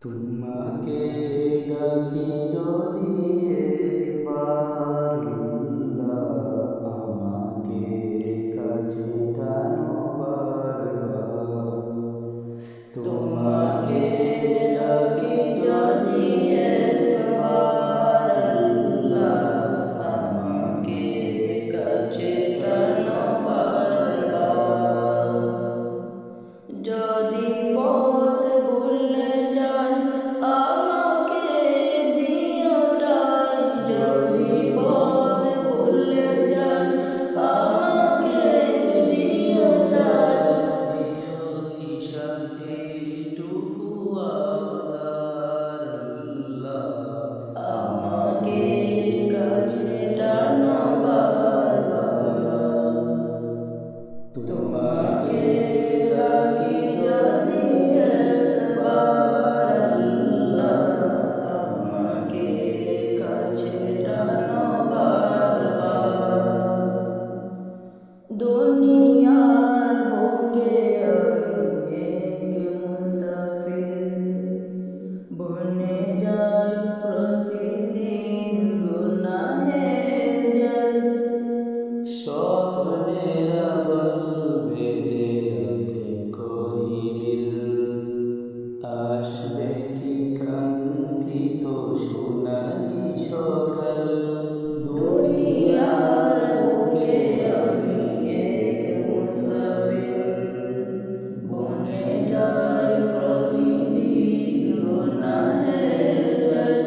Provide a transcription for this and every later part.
তোমাকে ডাকি যদি একবার আমাকে কাছে টানো বারবার। তোমাকে ডাকি যদি একবার আমাকে কাছে টানো বারবার। যদি পথ ভুলে যান আমাকে দিও টান, যদি পথ ভুলে যান আমাকে দিও টান, দিও দিশা এইটুকু আবদার আমাকে কাছে টানো বারবার। তোমাকে ডাকি যদি একবার আমাকে কাছে টানো বারবার। দুনিয়ার বুকে আমি এক মুসাফির, বনে যাই প্রতিদিন গুনাহের জাল। স্বপ্নের দল বেঁধে রাতে করিবিল, আসবে কি কাঙ্ক্ষিত সোনালি সকাল। দুনিয়ার বুকে আমি এক মুসাফির, বনে যাই প্রতিদিন গুনাহের জাল।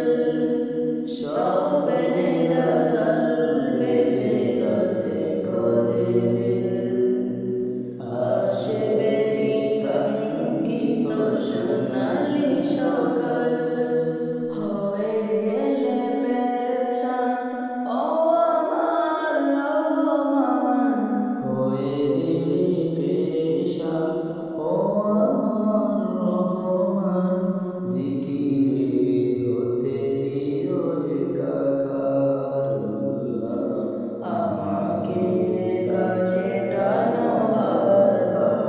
স্বপ্নের দল বেঁধে রাতে করিবিল, আসবে কি কাঙ্ক্ষিত সোনালি সকাল। হয়ে গেলে পেরেশান ও আমার রহমান, হয়ে গেলে পেরেশান ও আমার রহমান। জিকিরে হতে দিও একাকার আমাকে কাছে টানো বারবার।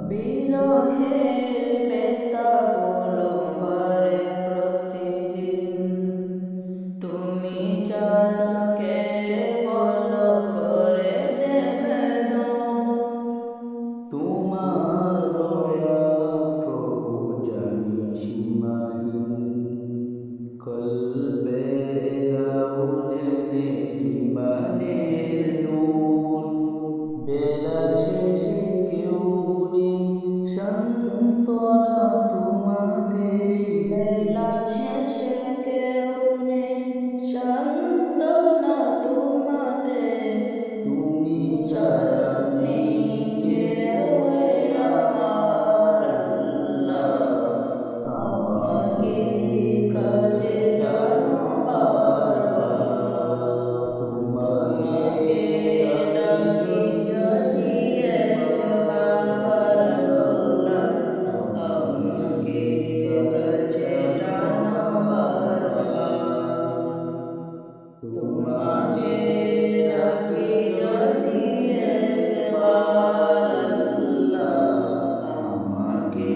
বিরহের বেতাগুলো বারে প্রতিদিন, তুমি ছাড়া কে বলো করে দেবে দম। তোমার দয়া প্রভু জানি সীমাহীন, কলবে দাও জেলে ইমানের নূর। বেলা শেষে কেউ নেই সান্ত্বনা তোমাতে, বেলা শেষে কেউ নেই সান্ত্বনা তোমাতে। তুমি ছাড়া নেই কেউ আমার আমাকে কাছে টানো বারবার। তোমাকে ডাকি যদি একবার আমাকে কাছে টানো বারবার। তোমাকে ডাকি যদি একবার আমাকে